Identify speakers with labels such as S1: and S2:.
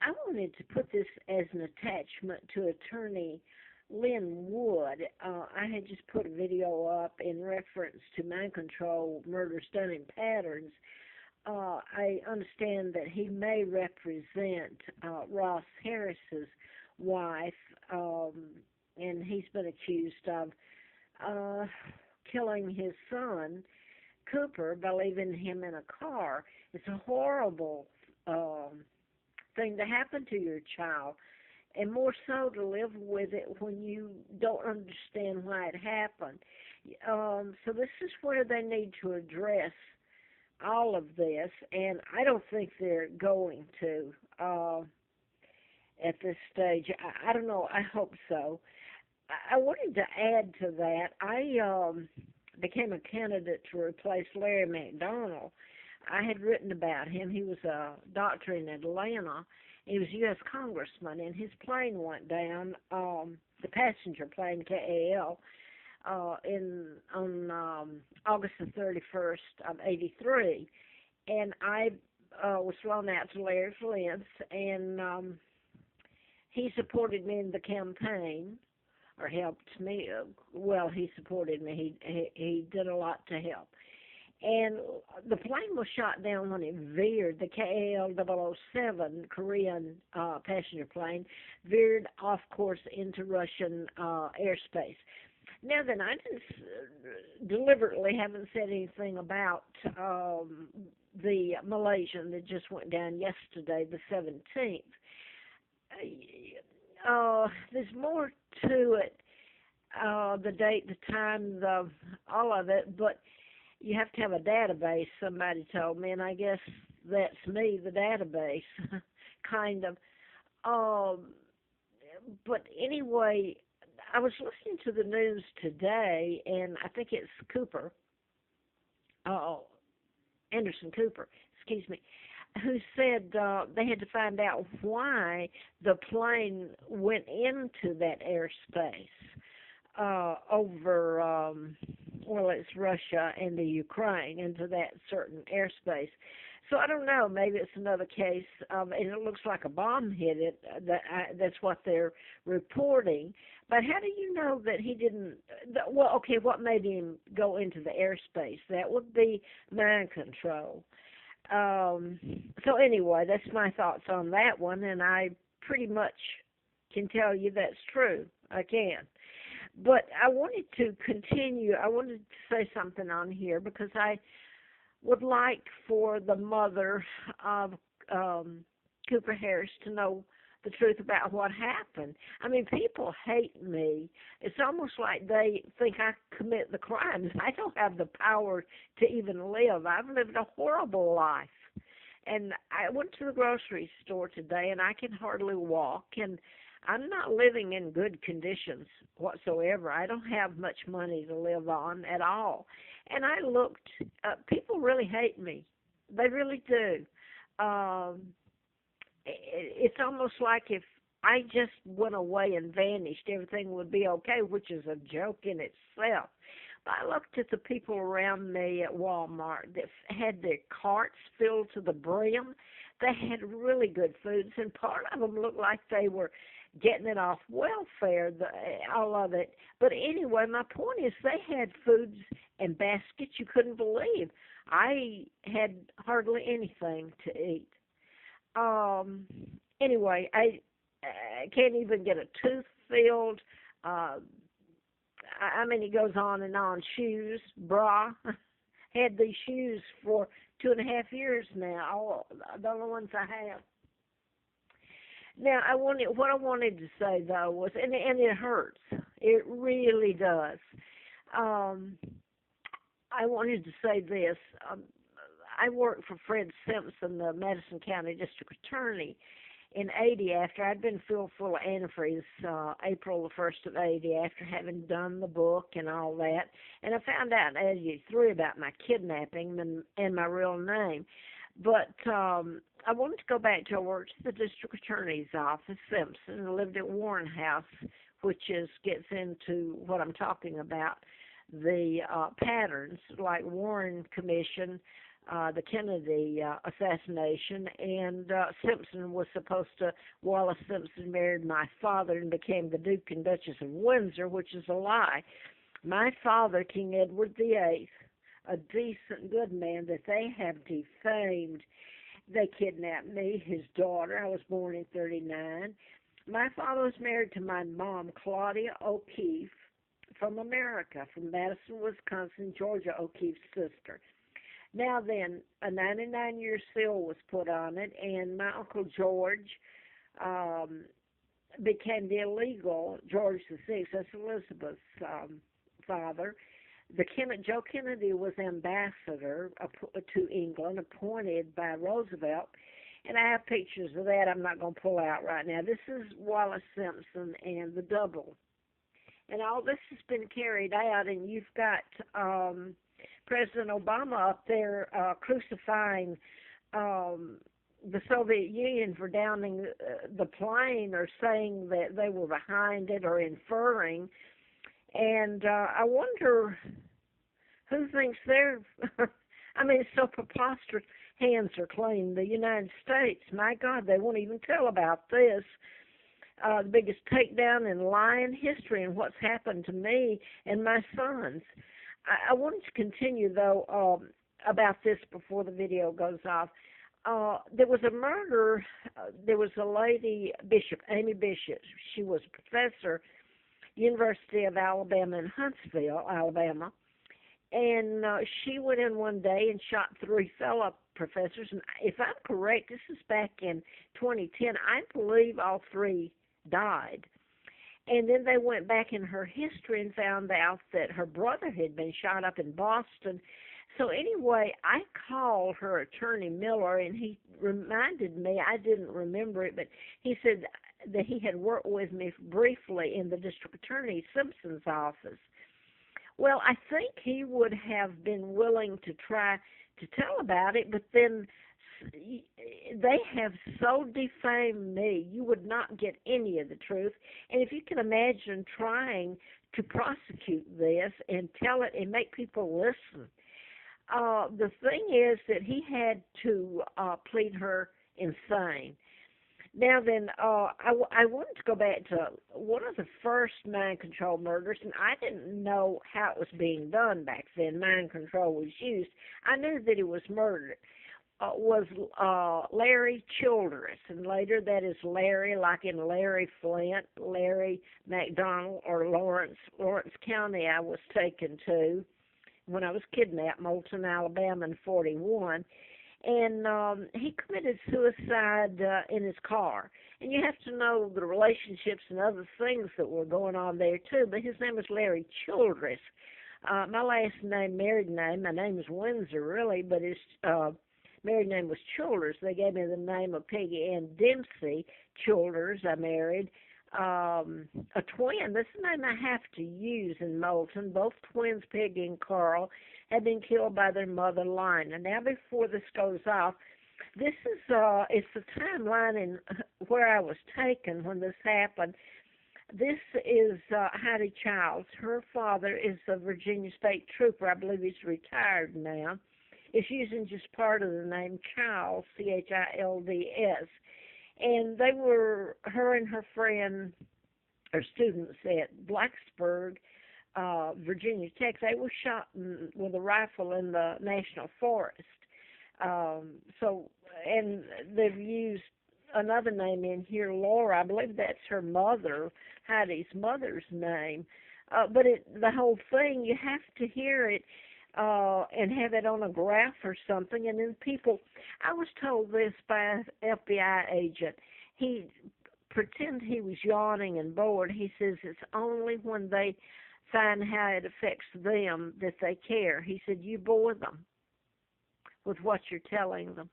S1: I wanted to put this as an attachment to Attorney Lynn Wood. I had just put a video up in reference to mind control murders done in patterns. I understand that he may represent Ross Harris's wife, and he's been accused of uh, killing his son, Cooper, by leaving him in a car. It's a horrible thing to happen to your child, and more so to live with it when you don't understand why it happened. So this is where they need to address all of this, and I don't think they're going to at this stage. I don't know. I hope so. I wanted to add to that. I became a candidate to replace Larry McDonald. I had written about him. He was a doctor in Atlanta. He was a U.S. congressman, and his plane went down, the passenger plane, KAL, on August the 31st of 83. And I was flown out to Larry Flint's, and he supported me in the campaign, or helped me. Well, he supported me. He did a lot to help. And the plane was shot down when it veered. The KAL-007 Korean passenger plane veered off course into Russian airspace. Now then, I deliberately haven't said anything about the Malaysian that just went down yesterday, the 17th. There's more to it, the date, the time, all of it, but you have to have a database, somebody told me, and I guess that's me, the database, kind of. But anyway, I was listening to the news today, and I think it's Cooper, Anderson Cooper, excuse me, who said they had to find out why the plane went into that airspace over, well, it's Russia and the Ukraine, into that certain airspace. So I don't know. Maybe it's another case, and it looks like a bomb hit it. That's what they're reporting. But how do you know that he didn't? Well, okay, what made him go into the airspace? That would be mind control. So anyway, that's my thoughts on that one, and I pretty much can tell you that's true. I can. But I wanted to continue. I wanted to say something on here because I would like for the mother of Cooper Harris to know the truth about what happened. I mean, people hate me. It's almost like they think I commit the crimes. I don't have the power to even live. I've lived a horrible life. And I went to the grocery store today, and I can hardly walk, and I'm not living in good conditions whatsoever. I don't have much money to live on at all. And I looked, people really hate me. They really do. It's almost like if I just went away and vanished, everything would be okay, which is a joke in itself. But I looked at the people around me at Walmart that had their carts filled to the brim. They had really good foods, and part of them looked like they were getting it off welfare, all of it. But anyway, my point is they had foods and baskets you couldn't believe. I had hardly anything to eat. Anyway, I can't even get a tooth filled. I mean, it goes on and on. Shoes, bra. Had these shoes for 2.5 years now. The only ones I have. Now, what I wanted to say though was, and it hurts. It really does. I wanted to say this. I worked for Fred Simpson, the Madison County District Attorney, in 80 after I'd been filled full of antifreeze, April the 1st of 80 after having done the book and all that. And I found out in 83 about my kidnapping and my real name. But I wanted to go back to, I worked at the district attorney's office, Simpson, and lived at Warren House, which gets into what I'm talking about, the patterns, like Warren Commission, the Kennedy assassination, and Simpson was supposed to, Wallace Simpson married my father and became the Duke and Duchess of Windsor, which is a lie. My father, King Edward VIII, a decent, good man that they have defamed. They kidnapped me, his daughter. I was born in 39. My father was married to my mom, Claudia O'Keefe, from America, from Madison, Wisconsin, Georgia O'Keefe's sister. Now then, a 99-year seal was put on it, and my Uncle George became the illegal George VI. That's Elizabeth's father. Joe Kennedy was ambassador to England, appointed by Roosevelt, and I have pictures of that I'm not going to pull out right now. This is Wallace Simpson and the double. And all this has been carried out, and you've got President Obama up there crucifying the Soviet Union for downing the plane, or saying that they were behind it, or inferring. And I wonder who thinks they're, I mean, it's so preposterous. Hands are clean. The United States, my God, they won't even tell about this. The biggest takedown in lying history, and what's happened to me and my sons. I wanted to continue, though, about this before the video goes off. There was a murder. There was a lady, Bishop, Amy Bishop. She was a professor, University of Alabama in Huntsville, Alabama. And she went in one day and shot 3 fellow professors. And if I'm correct, this is back in 2010. I believe all 3 died. And then they went back in her history and found out that her brother had been shot up in Boston. So anyway, I called her attorney, Miller, and he reminded me, I didn't remember it, but he said that he had worked with me briefly in the district attorney Simpson's office. Well, I think he would have been willing to try to tell about it, but then they have so defamed me, you would not get any of the truth. And if you can imagine trying to prosecute this and tell it and make people listen, the thing is that he had to plead her insane. Now then, I wanted to go back to one of the first mind control murders, and I didn't know how it was being done back then. Mind control was used. I knew that he was murdered. Was Larry Childress, and later that is Larry, like in Larry Flint, Larry McDonald, or Lawrence County I was taken to when I was kidnapped, Moulton, Alabama in 41. And he committed suicide in his car. And you have to know the relationships and other things that were going on there, too. But his name was Larry Childress. My last name, married name, my name is Windsor, really, but his married name was Childers. They gave me the name of Peggy Ann Dempsey Childers. I married a twin. This is the name I have to use in Moulton. Both twins, Peggy and Carl, had been killed by their mother, Lina. Now, before this goes off, this is it's the timeline in where I was taken when this happened. This is Heidi Childs. Her father is a Virginia State Trooper. I believe he's retired now. It's using just part of the name Childs, Childs. And they were, her and her friend, or students at Blacksburg, Virginia Tech, they were shot with a rifle in the National Forest. And they've used another name in here, Laura. I believe that's her mother, Heidi's mother's name. But the whole thing, you have to hear it and have it on a graph or something. And then people, I was told this by an FBI agent. He pretended he was yawning and bored. He says it's only when they find how it affects them that they care. He said, you bore them with what you're telling them.